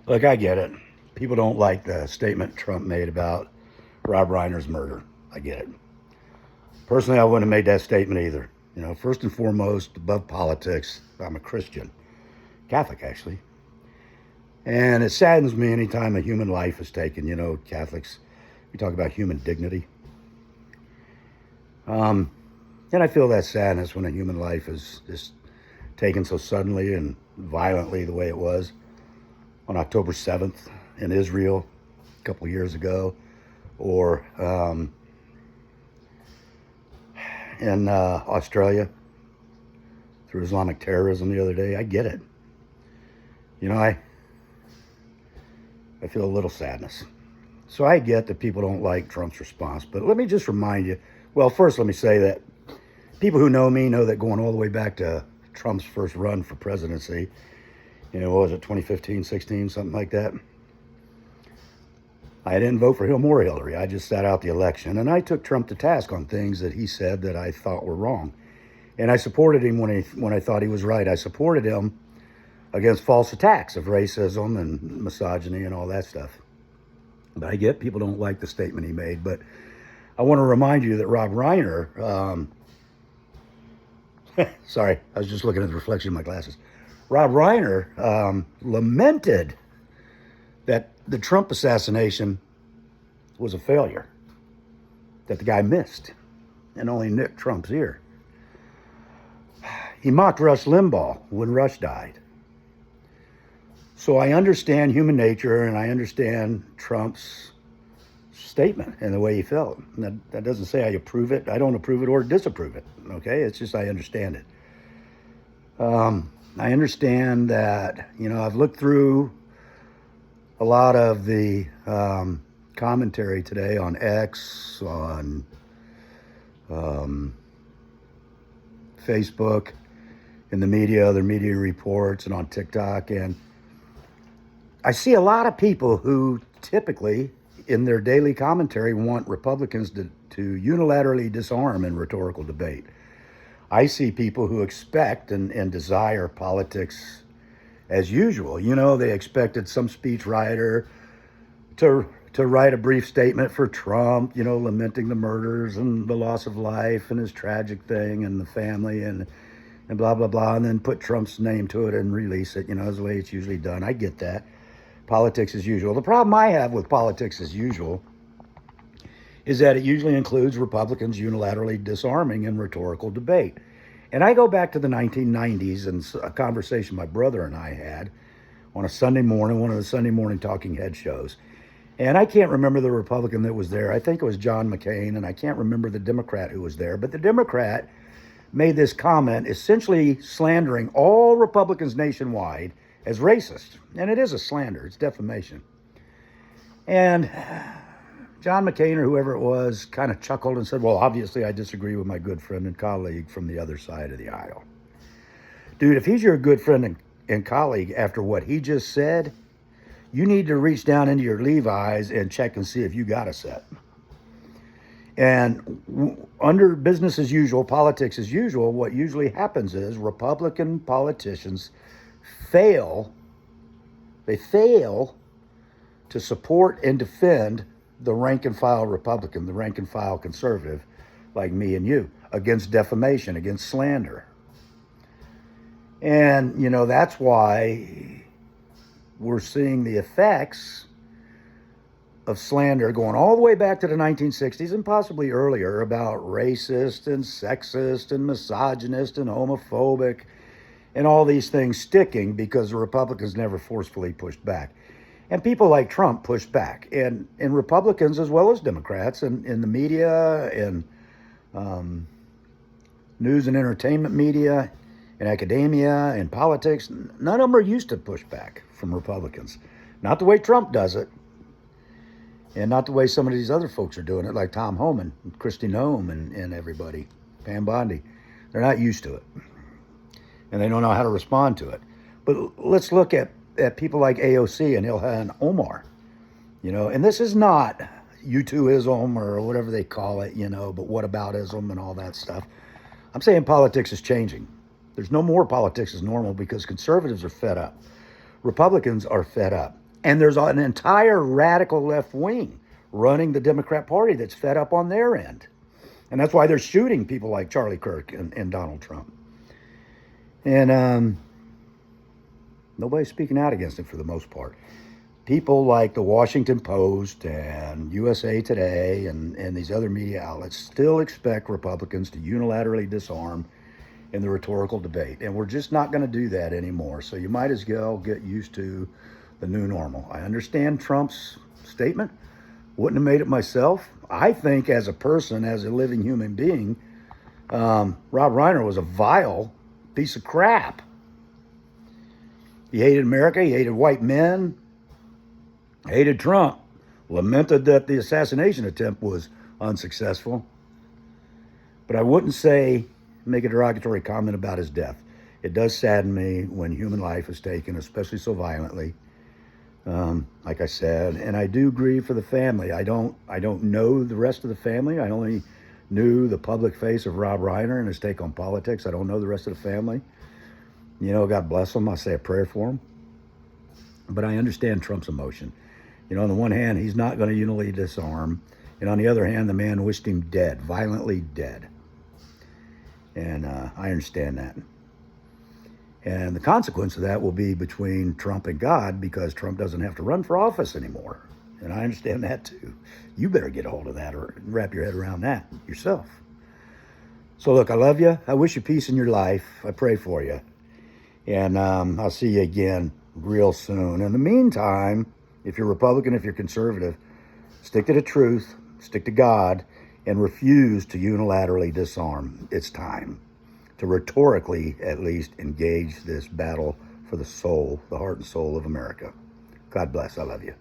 Look, I get it. People don't like the statement Trump made about Rob Reiner's murder. I get it. Personally, I wouldn't have made that statement either. You know, first and foremost, above politics, I'm a Christian, Catholic actually. And it saddens me anytime a human life is taken. You know, Catholics, we talk about human dignity. And I feel that sadness when a human life is just taken so suddenly and violently the way it was on October 7th in Israel a couple of years ago, or in Australia through Islamic terrorism the other day. I get it. You know, I feel a little sadness. So I get that people don't like Trump's response, but let me just remind you, well, first let me say that people who know me know that going all the way back to Trump's first run for presidency, you know, what was it, 2015, 16, something like that? I didn't vote for him or Hillary. I just sat out the election, and I took Trump to task on things that he said that I thought were wrong. And I supported him when I thought he was right. I supported him against false attacks of racism and misogyny and all that stuff. But I get people don't like the statement he made, but I want to remind you that Rob Reiner, sorry, I was just looking at the reflection of my glasses. Rob Reiner lamented that the Trump assassination was a failure, that the guy missed and only nicked Trump's ear. He mocked Rush Limbaugh when Rush died. So I understand human nature, and I understand Trump's statement and the way he felt. That doesn't say I approve it. I don't approve it or disapprove it, okay? It's just I understand it. I understand that, you know, I've looked through a lot of the commentary today on X, on Facebook, in the media, other media reports, and on TikTok. And I see a lot of people who typically, in their daily commentary, want Republicans to unilaterally disarm in rhetorical debate. I see people who expect and desire politics as usual. You know, they expected some speech writer to write a brief statement for Trump, you know, lamenting the murders and the loss of life and his tragic thing and the family and blah, blah, blah, and then put Trump's name to it and release it, you know, as the way it's usually done. I get that. Politics as usual. The problem I have with politics as usual is that it usually includes Republicans unilaterally disarming in rhetorical debate. And I go back to the 1990s and a conversation my brother and I had on a Sunday morning, one of the Sunday morning talking head shows. And I can't remember the Republican that was there. I think it was John McCain, and I can't remember the Democrat who was there. But the Democrat made this comment essentially slandering all Republicans nationwide as racist. And it is a slander. It's defamation. And John McCain or whoever it was kind of chuckled and said, well, obviously I disagree with my good friend and colleague from the other side of the aisle. Dude, if he's your good friend and colleague after what he just said, you need to reach down into your Levi's and check and see if you got a set. And under business as usual, politics as usual, what usually happens is Republican politicians fail to support and defend the rank and file Republican, the rank and file conservative like me and you, against defamation, against slander. And, you know, that's why we're seeing the effects of slander going all the way back to the 1960s and possibly earlier about racist and sexist and misogynist and homophobic and all these things sticking because the Republicans never forcefully pushed back. And people like Trump pushed back. And Republicans as well as Democrats and in the media and news and entertainment media and academia and politics, none of them are used to push back from Republicans. Not the way Trump does it. And not the way some of these other folks are doing it, like Tom Homan, Kristi Noem, and everybody, Pam Bondi. They're not used to it. And they don't know how to respond to it. But let's look at people like AOC and Ilhan Omar, you know, and this is not U2ism or whatever they call it, you know, but whataboutism and all that stuff. I'm saying politics is changing. There's no more politics as normal because conservatives are fed up. Republicans are fed up. And there's an entire radical left wing running the Democrat Party that's fed up on their end. And that's why they're shooting people like Charlie Kirk and Donald Trump. And nobody's speaking out against it for the most part. People like the Washington Post and USA Today and these other media outlets still expect Republicans to unilaterally disarm in the rhetorical debate. And we're just not going to do that anymore. So you might as well get used to the new normal. I understand Trump's statement. Wouldn't have made it myself. I think as a person, as a living human being, Rob Reiner was a vile piece of crap. He hated America. He hated white men. Hated Trump. Lamented that the assassination attempt was unsuccessful. But I wouldn't make a derogatory comment about his death. It does sadden me when human life is taken, especially so violently. Like I said, and I do grieve for the family. I don't know the rest of the family. I only knew the public face of Rob Reiner and his take on politics. I don't know the rest of the family. You know, God bless him. I say a prayer for him. But I understand Trump's emotion. You know, on the one hand, he's not going to unilaterally disarm. And on the other hand, the man wished him dead, violently dead. And I understand that. And the consequence of that will be between Trump and God, because Trump doesn't have to run for office anymore. And I understand that too. You better get a hold of that or wrap your head around that yourself. So look, I love you. I wish you peace in your life. I pray for you. And I'll see you again real soon. In the meantime, if you're Republican, if you're conservative, stick to the truth, stick to God, and refuse to unilaterally disarm. It's time to rhetorically, at least, engage this battle for the soul, the heart and soul of America. God bless. I love you.